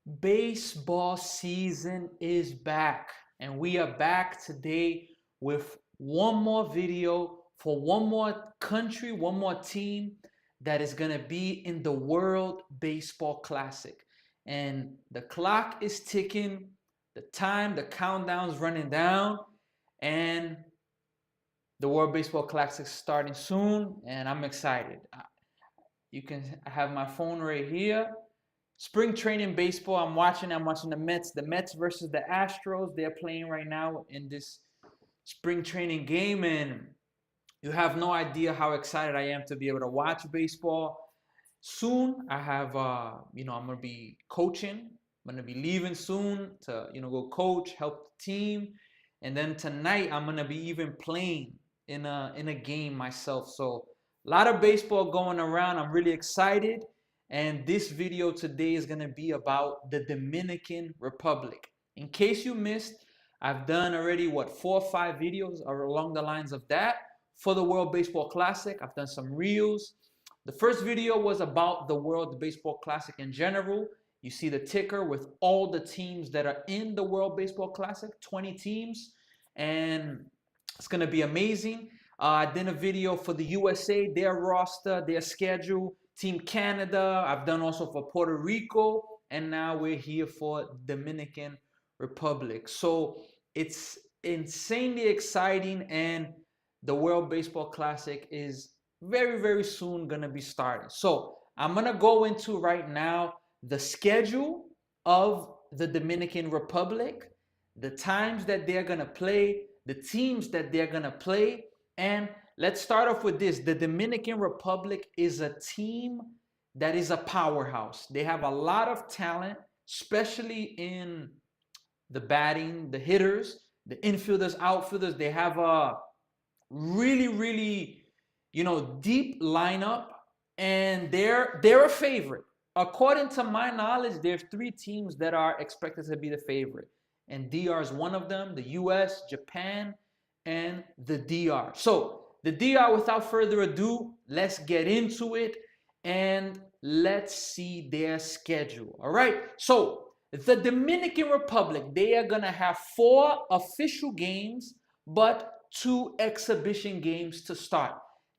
Baseball season is back, and we are back today with one more video for one more country, one more team that is going to be in the World Baseball Classic. And the clock is ticking, the countdown's running down, and the World Baseball Classic is starting soon, and I'm excited. You can have my phone right here. Spring training baseball. I'm watching the Mets. The Mets versus the Astros. They're playing right now in this spring training game, and you have no idea how excited I am to be able to watch baseball. Soon, I have, I'm gonna be coaching. I'm gonna be leaving soon to, go coach, help the team, and then tonight I'm gonna be even playing in a game myself. So a lot of baseball going around. I'm really excited. And this video today is going to be about the Dominican Republic. In case you missed, I've done already, 4 or 5 videos along the lines of that for the World Baseball Classic. I've done some reels. The first video was about the World Baseball Classic in general. You see the ticker with all the teams that are in the World Baseball Classic, 20 teams. And it's going to be amazing. I did a video for the USA, their roster, their schedule. Team Canada, I've done also for Puerto Rico, and now we're here for Dominican Republic. So it's insanely exciting, and the World Baseball Classic is very, very soon gonna be starting. So I'm gonna go into right now the schedule of the Dominican Republic, the times that they're gonna play, the teams that they're gonna play, and let's start off with this. The Dominican Republic is a team that is a powerhouse. They have a lot of talent, especially in the batting, the hitters, the infielders, outfielders. They have a really, really, deep lineup, and they're a favorite. According to my knowledge, there's 3 teams that are expected to be the favorite, and DR is one of them. The US, Japan, and the DR. So the DR, without further ado, let's get into it and let's see their schedule. All right. So the Dominican Republic, they are going to have 4 official games, but 2 exhibition games to start.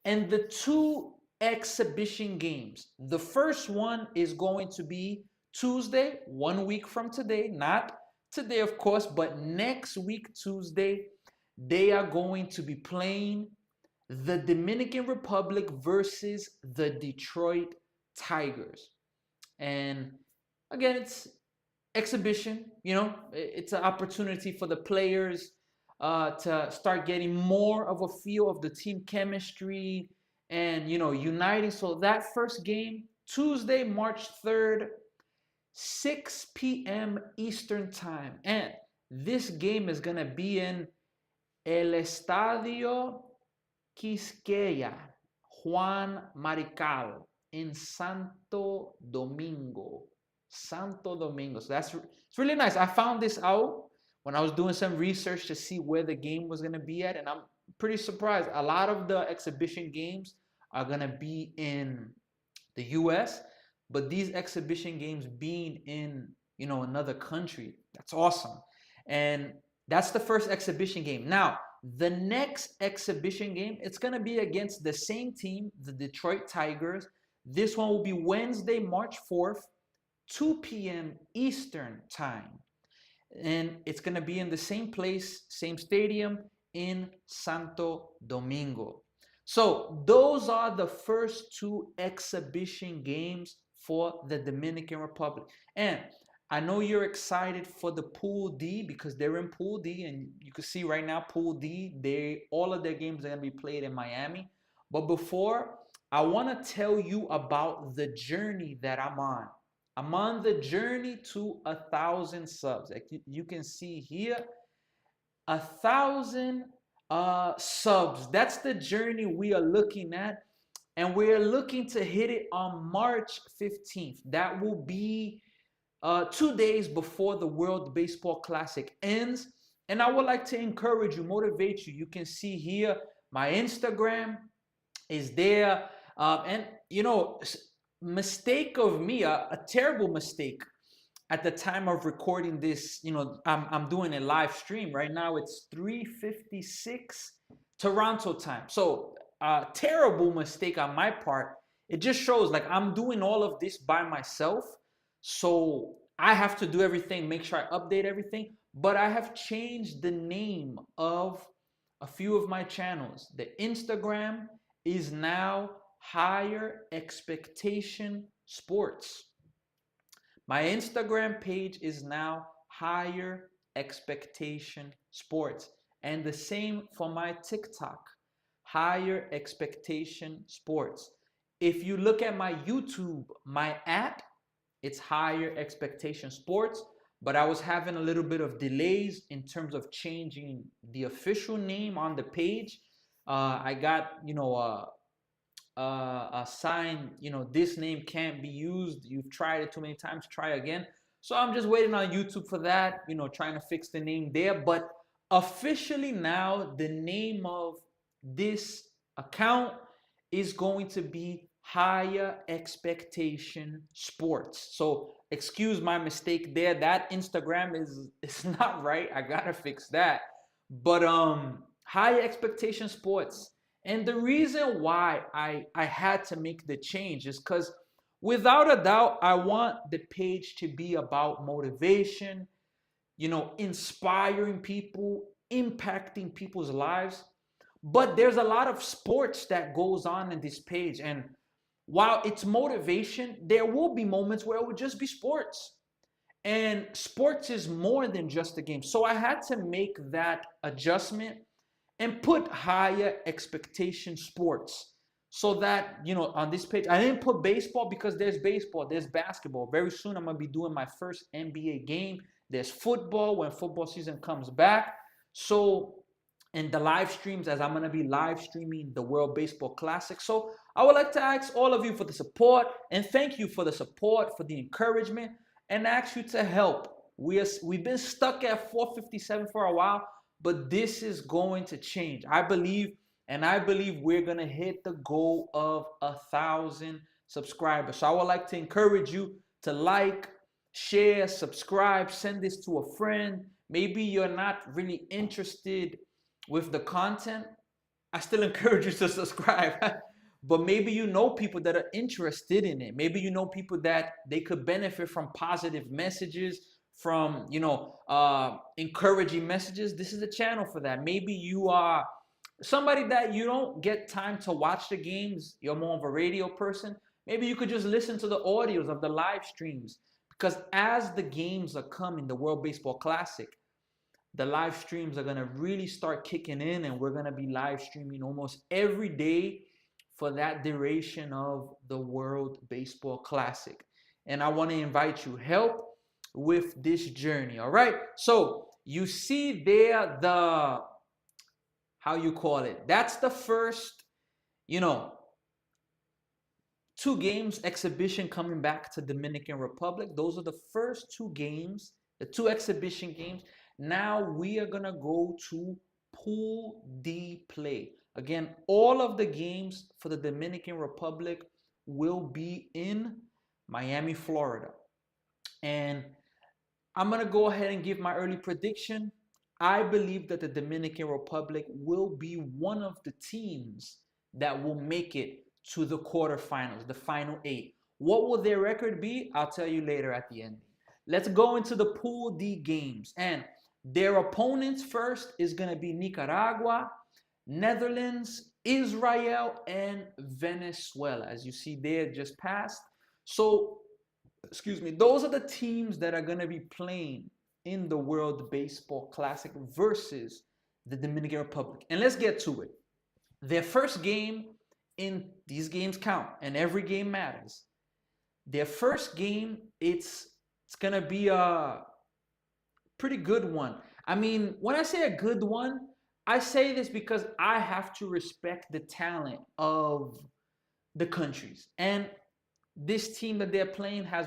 And the 2 exhibition games, the first one is going to be Tuesday, 1 week from today, not today, of course, but next week, Tuesday. They are going to be playing the Dominican Republic versus the Detroit Tigers. And again, it's exhibition, it's an opportunity for the players to start getting more of a feel of the team chemistry and, uniting. So that first game, Tuesday, March 3rd, 6 p.m. Eastern Time. And this game is going to be in El Estadio Quisqueya, Juan Marical in Santo Domingo. Santo Domingo. So it's really nice. I found this out when I was doing some research to see where the game was going to be at, and I'm pretty surprised. A lot of the exhibition games are going to be in the US, but these exhibition games being in, another country, that's awesome. And that's the first exhibition game. Now, the next exhibition game, it's going to be against the same team, the Detroit Tigers. This one will be Wednesday, March 4th, 2 p.m. Eastern Time. And it's going to be in the same place, same stadium in Santo Domingo. So those are the first 2 exhibition games for the Dominican Republic. And I know you're excited for the Pool D because they're in Pool D, and you can see right now Pool D, all of their games are going to be played in Miami. But before, I want to tell you about the journey that I'm on. I'm on the journey to 1,000 subs. Like you can see here, 1,000 subs. That's the journey we are looking at, and we're looking to hit it on March 15th. That will be 2 days before the World Baseball Classic ends. And I would like to encourage you, motivate you. You can see here my Instagram is there. And, mistake of me, a terrible mistake. at the time of recording this, I'm doing a live stream right now. It's 3:56 Toronto time. So terrible mistake on my part. It just shows like I'm doing all of this by myself. So I have to do everything, make sure I update everything. But I have changed the name of a few of my channels. The Instagram is now Higher Expectation Sports. My Instagram page is now Higher Expectation Sports. And the same for my TikTok, Higher Expectation Sports. If you look at my YouTube, my app, it's Higher Expectation Sports. But I was having a little bit of delays in terms of changing the official name on the page. I got, a sign, this name can't be used. You've tried it too many times, try again. So I'm just waiting on YouTube for that, trying to fix the name there. But officially now, the name of this account is going to be Higher Expectation Sports. So excuse my mistake there. That Instagram is not right. I gotta fix that. But Higher Expectation Sports. And the reason why I had to make the change is because without a doubt, I want the page to be about motivation, inspiring people, impacting people's lives. But there's a lot of sports that goes on in this page. And while it's motivation, there will be moments where it would just be sports. And sports is more than just a game. So I had to make that adjustment and put Higher Expectation Sports so that, on this page, I didn't put baseball because there's baseball, there's basketball. Very soon I'm going to be doing my first NBA game. There's football when football season comes back. So, and the live streams, as I'm going to be live streaming the World Baseball Classic. So I would like to ask all of you for the support, and thank you for the support, for the encouragement, and ask you to help. We've been stuck at 457 for a while, but this is going to change. I believe we're going to hit the goal of 1,000 subscribers. So I would like to encourage you to like, share, subscribe, send this to a friend. Maybe you're not really interested with the content. I still encourage you to subscribe. But maybe you know people that are interested in it. Maybe you know people that they could benefit from positive messages, from encouraging messages. This is a channel for that. Maybe you are somebody that you don't get time to watch the games, you're more of a radio person. Maybe you could just listen to the audios of the live streams, because as the games are coming, the World Baseball Classic, the live streams are going to really start kicking in, and we're going to be live streaming almost every day for that duration of the World Baseball Classic. And I want to invite you help with this journey. All right, so you see there the, how you call it, that's the first 2 games exhibition coming back to Dominican Republic. Those are the first 2 games, the 2 exhibition games. Now we are gonna go to Pool D play. Again, all of the games for the Dominican Republic will be in Miami, Florida. And I'm going to go ahead and give my early prediction. I believe that the Dominican Republic will be one of the teams that will make it to the quarterfinals, the final 8. What will their record be? I'll tell you later at the end. Let's go into the Pool D games. And their opponents first is going to be Nicaragua, Netherlands, Israel, and Venezuela. As you see there, just passed. So, excuse me, those are the teams that are going to be playing in the World Baseball Classic versus the Dominican Republic. And let's get to it. Their first game, in these games count, and every game matters. Their first game, it's going to be a pretty good one. I mean, when I say a good one, I say this because I have to respect the talent of the countries. And this team that they're playing has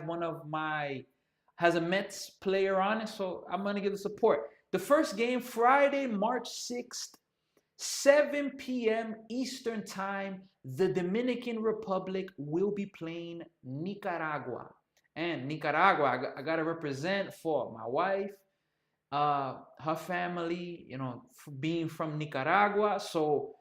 has a Mets player on it, so I'm going to give the support. The first game, Friday, March 6th, 7 p.m. Eastern Time, the Dominican Republic will be playing Nicaragua. And Nicaragua, I gotta represent for my wife, her family, being from Nicaragua. So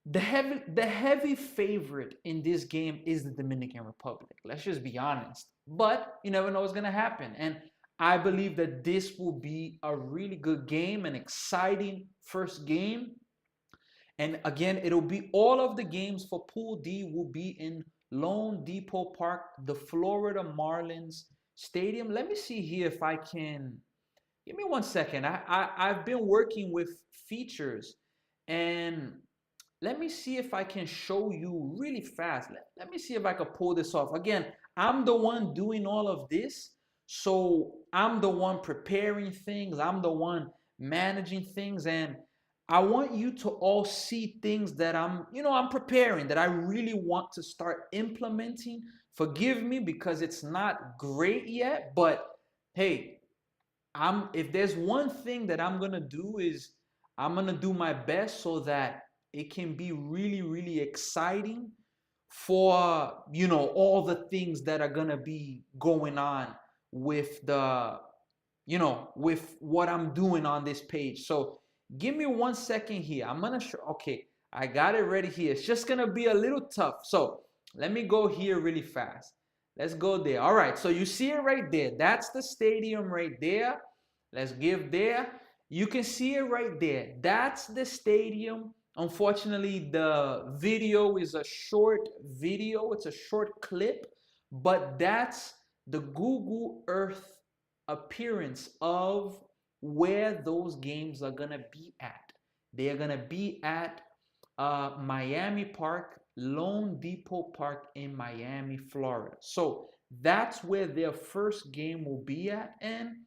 the heavy favorite in this game is the Dominican Republic. Let's just be honest. But you never know what's gonna happen. And I believe that this will be a really good game, an exciting first game. And again, it'll be all of the games for Pool D will be in Lone Depot Park, the Florida Marlins Stadium. Let me see here if I can. Give me 1 second. I've been working with features, and let me see if I can show you really fast. Let me see if I can pull this off. Again, I'm the one doing all of this. So I'm the one preparing things. I'm the one managing things. And I want you to all see things that I'm preparing, that I really want to start implementing. Forgive me because it's not great yet, but hey, if there's one thing that I'm gonna do is I'm gonna do my best so that it can be really, really exciting for all the things that are gonna be going on with with what I'm doing on this page. So give me 1 second here. I'm gonna show. Okay, I got it ready here. It's just gonna be a little tough. So let me go here really fast. Let's go there. All right, so you see it right there. That's the stadium right there. Let's give there. You can see it right there. That's the stadium. Unfortunately, the video is a short video. It's a short clip, but that's the Google Earth appearance of where those games are gonna be at. They are gonna be at Miami Park, Lone Depot Park in Miami, Florida. So that's where their first game will be at. And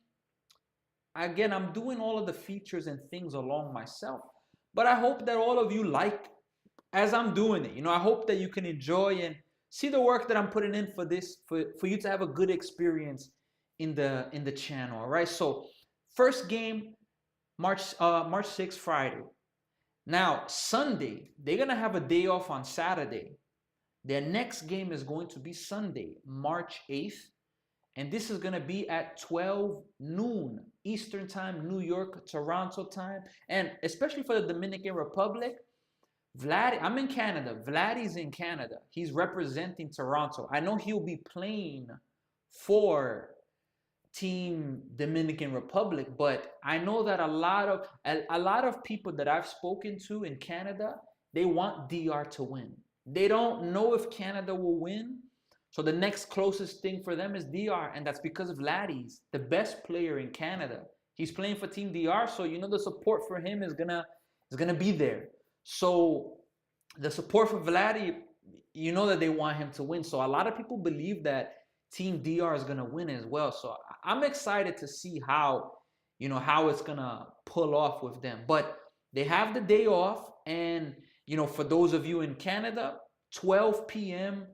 again, I'm doing all of the features and things along myself. But I hope that all of you like as I'm doing it. I hope that you can enjoy and see the work that I'm putting in for this, for you to have a good experience in the channel. All right. So first game, March 6th, Friday. Now Sunday, they're gonna have a day off on Saturday. Their next game is going to be Sunday, March 8th. And this is going to be at 12 noon Eastern time, New York, Toronto time. And especially for the Dominican Republic, I'm in Canada. Vladdy's in Canada. He's representing Toronto. I know he'll be playing for Team Dominican Republic, but I know that a lot of people that I've spoken to in Canada, they want DR to win. They don't know if Canada will win. So the next closest thing for them is DR, and that's because of Vladdy's the best player in Canada. He's playing for Team DR, so the support for him is gonna be there. So the support for Vladdy, that they want him to win. So a lot of people believe that Team DR is gonna win as well. So I'm excited to see how it's gonna pull off with them. But they have the day off, and for those of you in Canada, 12 p.m.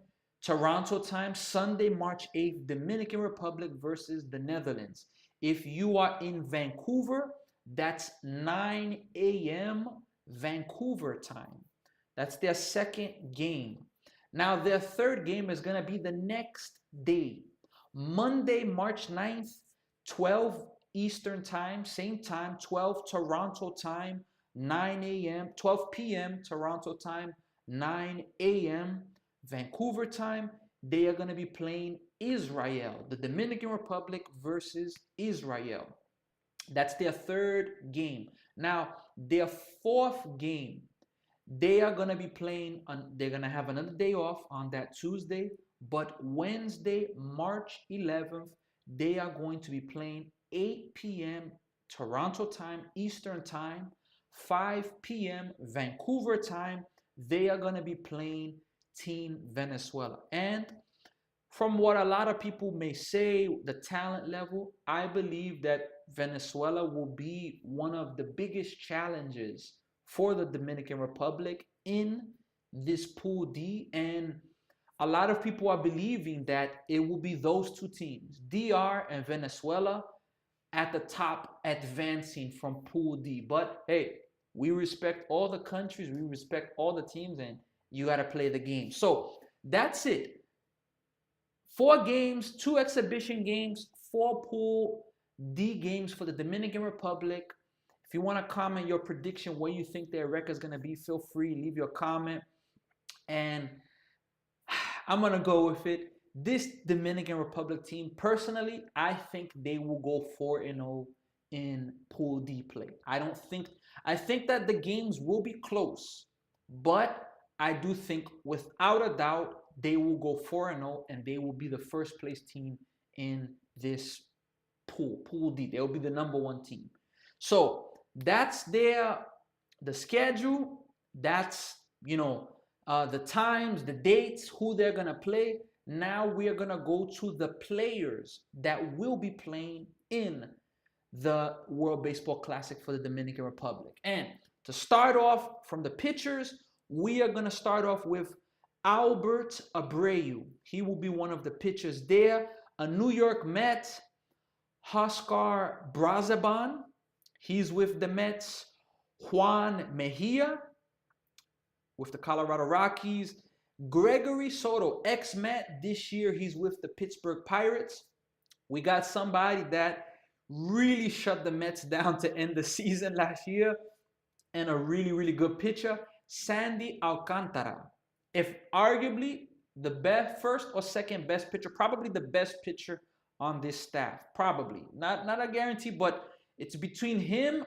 Toronto time, Sunday, March 8th, Dominican Republic versus the Netherlands. If you are in Vancouver, that's 9 a.m. Vancouver time. That's their second game. Now, their third game is going to be the next day, Monday, March 9th, 12 Eastern time, same time, 12 Toronto time, 9 a.m., 12 p.m. Toronto time, 9 a.m. Vancouver time. They are going to be playing Israel, the Dominican Republic versus Israel. That's their third game. Now, their fourth game, they are going to be playing, they're going to have another day off on that Tuesday, but Wednesday, March 11th, they are going to be playing 8 p.m. Toronto time, Eastern time, 5 p.m. Vancouver time. They are going to be playing Team Venezuela. And from what a lot of people may say, the talent level, I believe that Venezuela will be one of the biggest challenges for the Dominican Republic in this Pool D. And a lot of people are believing that it will be those two teams, DR and Venezuela, at the top advancing from Pool D. But hey, we respect all the countries, we respect all the teams, and you got to play the game. So that's it. 4 games, 2 exhibition games, 4 Pool D games for the Dominican Republic. If you want to comment your prediction, what you think their record is going to be, feel free, leave your comment. And I'm going to go with it. This Dominican Republic team, personally, I think they will go 4-0 in Pool D play. I think that the games will be close, but I do think without a doubt they will go 4-0 and they will be the first place team in this Pool D. They will be the #1 team. So that's the schedule. That's the times, the dates, who they're gonna play. Now we are gonna go to the players that will be playing in the World Baseball Classic for the Dominican Republic. And to start off from the pitchers, we are gonna start off with Albert Abreu. He will be one of the pitchers there. A New York Met, Oscar Brazaban. He's with the Mets. Juan Mejia with the Colorado Rockies. Gregory Soto, ex-Met. This year he's with the Pittsburgh Pirates. We got somebody that really shut the Mets down to end the season last year, and a really, really good pitcher, Sandy Alcantara. If arguably the best, first or second best pitcher, probably the best pitcher on this staff. Probably. Not a guarantee, but it's between him,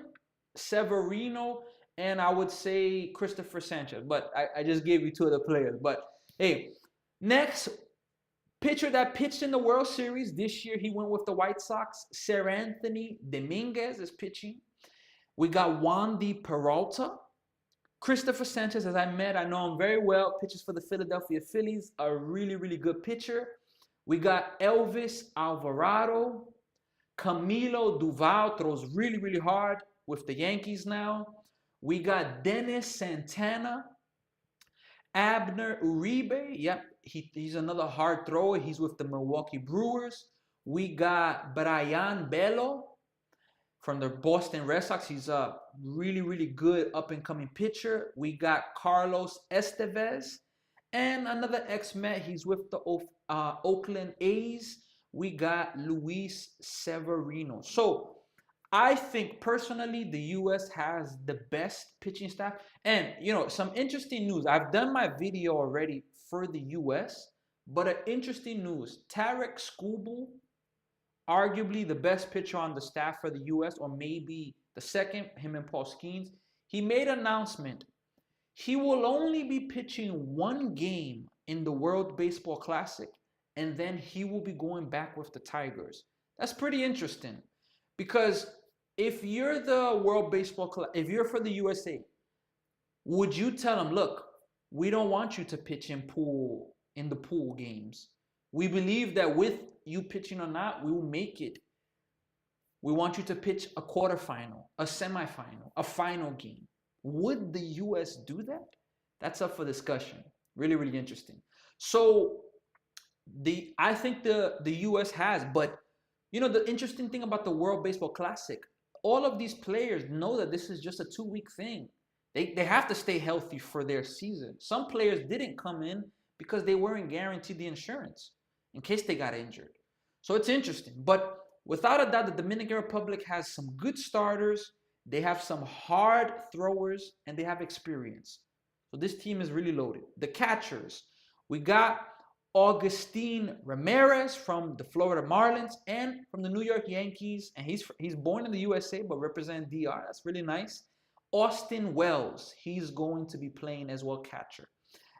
Severino, and I would say Christopher Sanchez. But I just gave you 2 of the players. But hey, next pitcher that pitched in the World Series this year, he went with the White Sox. Seranthony Dominguez is pitching. We got Wandy Peralta. Christopher Sanchez, as I know him very well, pitches for the Philadelphia Phillies. A really, really good pitcher. We got Elvis Alvarado. Camilo Duval throws really, really hard with the Yankees now. We got Dennis Santana. Abner Uribe. Yep, he's another hard thrower. He's with the Milwaukee Brewers. We got Brian Bello from the Boston Red Sox. He's a really, really good up-and-coming pitcher. We got Carlos Estevez. And another ex-Met. He's with the Oakland A's. We got Luis Severino. So I think personally the U.S. has the best pitching staff. And, some interesting news. I've done my video already for the U.S., but an interesting news. Tarek Skubal, arguably the best pitcher on the staff for the U.S., or maybe the second, him and Paul Skeens, he made an announcement. He will only be pitching 1 game in the World Baseball Classic, and then he will be going back with the Tigers. That's pretty interesting, because if you're the World Baseball Classic, if you're for the USA, would you tell him, look, we don't want you to pitch in the pool games. We believe that with you pitching or not, we will make it. We want you to pitch a quarterfinal, a semifinal, a final game. Would the U.S. do that? That's up for discussion. Really, really interesting. So I think the U.S. has, but the interesting thing about the World Baseball Classic, all of these players know that this is just a 2-week thing. They have to stay healthy for their season. Some players didn't come in because they weren't guaranteed the insurance in case they got injured. So it's interesting. But without a doubt, the Dominican Republic has some good starters. They have some hard throwers, and they have experience. So this team is really loaded. The catchers, we got Augustin Ramirez from the Florida Marlins and from the New York Yankees. And he's born in the USA, but represent DR. That's really nice. Austin Wells, he's going to be playing as well catcher.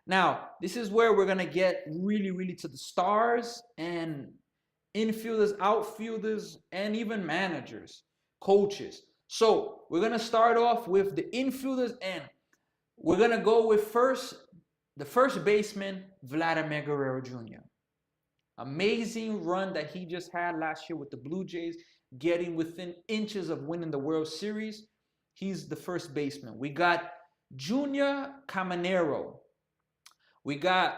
Now, this is where we're going to get really, really to the stars and infielders, outfielders, and even managers, coaches. So we're going to start off with the infielders, and we're going to go with the first baseman, Vladimir Guerrero Jr. Amazing run that he just had last year with the Blue Jays, getting within inches of winning the World Series. He's the first baseman. We got Junior Caminero. We got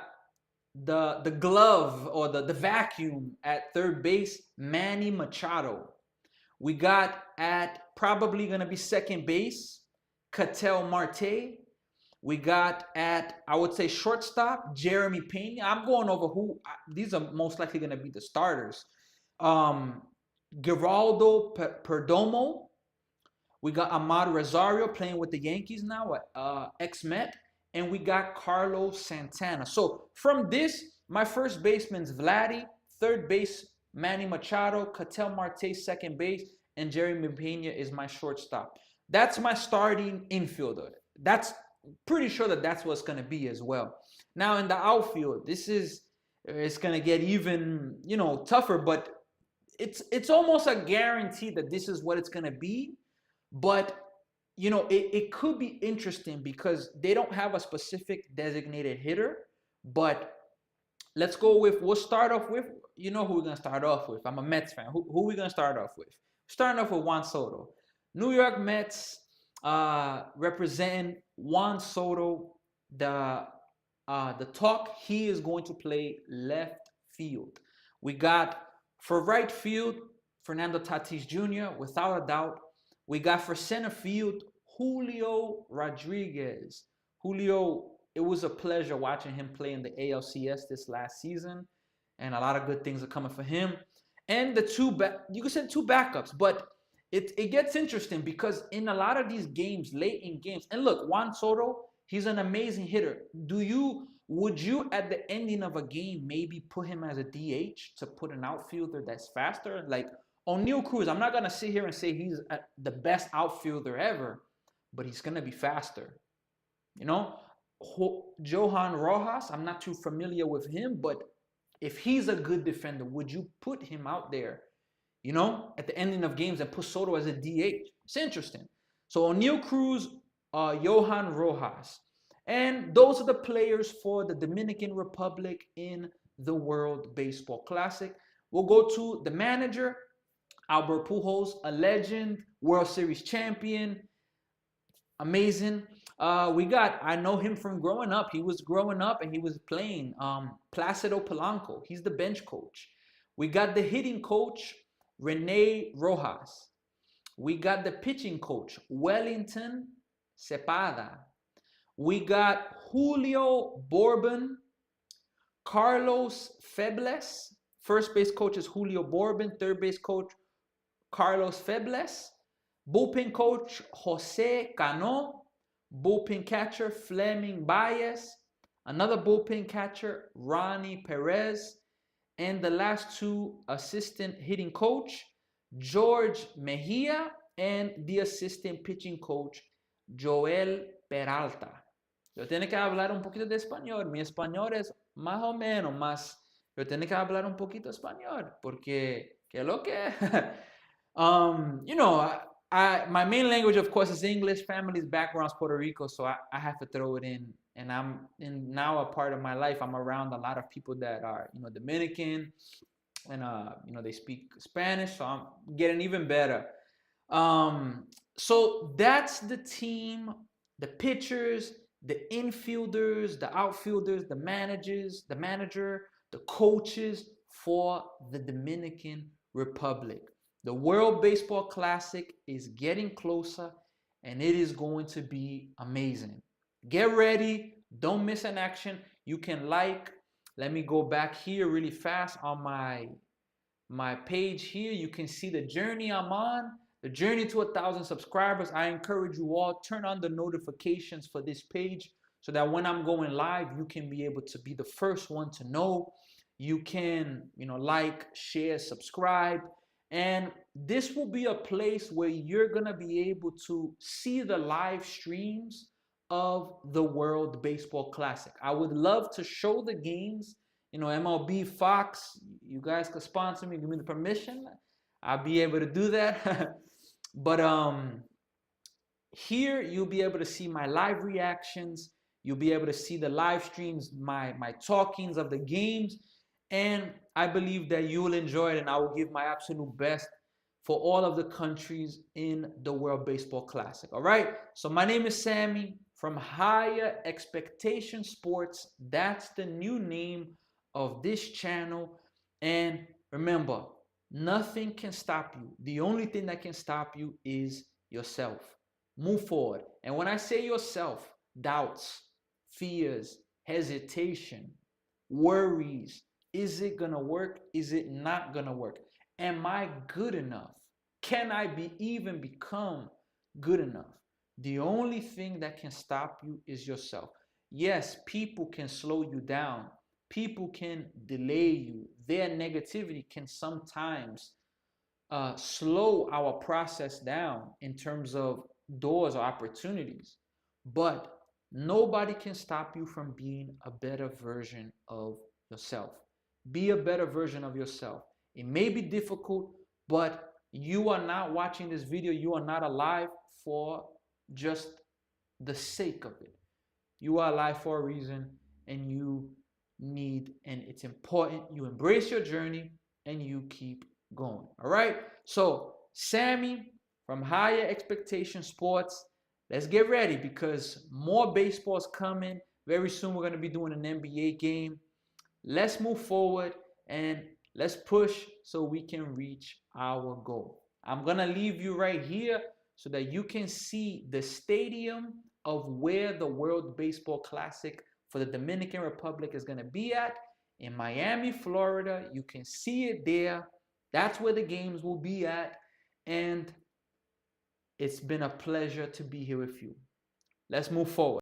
the glove or the vacuum at third base, Manny Machado. We got at probably going to be second base, Ketel Marte. We got at, I would say, shortstop, Jeremy Pena. I'm going over who, these are most likely going to be the starters. Geraldo Perdomo. We got Ahmad Rosario playing with the Yankees now, ex-Met. And we got Carlos Santana. So from this, my first baseman's Vladdy, third base, Manny Machado, Ketel Marte, second base, and Jeremy Pena is my shortstop. That's my starting infielder. That's pretty sure that that's what's going to be as well. Now in the outfield, it's going to get even, tougher, but it's almost a guarantee that this is what it's going to be. But it could be interesting because they don't have a specific designated hitter. But we'll start off with, who we're going to start off with. I'm a Mets fan. Who are we going to start off with? Starting off with Juan Soto. New York Mets represent Juan Soto, the talk. He is going to play left field. We got for right field, Fernando Tatis Jr., without a doubt. We got for center field, Julio Rodriguez. Julio, it was a pleasure watching him play in the ALCS this last season, and a lot of good things are coming for him. And you could say two backups, but it gets interesting because in a lot of these games, late in games, and look, Juan Soto, he's an amazing hitter. Would you at the ending of a game maybe put him as a DH to put an outfielder that's faster? Like O'Neal Cruz, I'm not going to sit here and say he's the best outfielder ever, but he's going to be faster. Johan Rojas, I'm not too familiar with him, but if he's a good defender, would you put him out there, at the ending of games and put Soto as a DH? It's interesting. So O'Neal Cruz, Johan Rojas. And those are the players for the Dominican Republic in the World Baseball Classic. We'll go to the manager, Albert Pujols, a legend, World Series champion, amazing. I know him from growing up. He was growing up and he was playing Placido Polanco. He's the bench coach. We got the hitting coach, Rene Rojas. We got the pitching coach, Wellington Cepeda. We got Julio Bourbon, Carlos Febles. First base coach is Julio Bourbon. Third base coach, Carlos Febles. Bullpen coach, Jose Cano. Bullpen catcher, Fleming Baez. Another bullpen catcher, Ronnie Perez. And the last two, assistant hitting coach, George Mejia. And the assistant pitching coach, Joel Peralta. Yo tengo que hablar un poquito de español. Mi español es más o menos, más. Yo tengo que hablar un poquito español porque, ¿qué lo que? My main language, of course, is English. Family's background is Puerto Rico, so I have to throw it in. And I'm in now a part of my life. I'm around a lot of people that are, Dominican, and they speak Spanish, so I'm getting even better. So that's the team, the pitchers, the infielders, the outfielders, the manager, the coaches for the Dominican Republic. The World Baseball Classic is getting closer, and it is going to be amazing. Get ready. Don't miss an action. You can let me go back here really fast on my page here. You can see the journey I'm on. The journey to 1,000 subscribers. I encourage you all, turn on the notifications for this page so that when I'm going live, you can be able to be the first one to know. You can, share, subscribe. And this will be a place where you're going to be able to see the live streams of the World Baseball Classic. I would love to show the games. MLB, Fox, you guys could sponsor me, give me the permission. I'll be able to do that. But here you'll be able to see my live reactions. You'll be able to see the live streams, my talkings of the games. And I believe that you will enjoy it, and I will give my absolute best for all of the countries in the World Baseball Classic. All right? So my name is Sammy from Higher Expectation Sports. That's the new name of this channel. And remember, nothing can stop you. The only thing that can stop you is yourself. Move forward. And when I say yourself, doubts, fears, hesitation, worries. Is it gonna work? Is it not gonna work? Am I good enough? Can I be even become good enough? The only thing that can stop you is yourself. Yes, people can slow you down. People can delay you. Their negativity can sometimes slow our process down in terms of doors or opportunities. But nobody can stop you from being a better version of yourself. Be a better version of yourself. It may be difficult, but you are not watching this video. You are not alive for just the sake of it. You are alive for a reason, and you need, and it's important you embrace your journey and you keep going. All right. So, Sammy from Higher Expectation Sports, let's get ready because more baseball's coming. Very soon, we're going to be doing an NBA game. Let's move forward and let's push so we can reach our goal. I'm going to leave you right here so that you can see the stadium of where the World Baseball Classic for the Dominican Republic is going to be at in Miami, Florida. You can see it there. That's where the games will be at. And it's been a pleasure to be here with you. Let's move forward.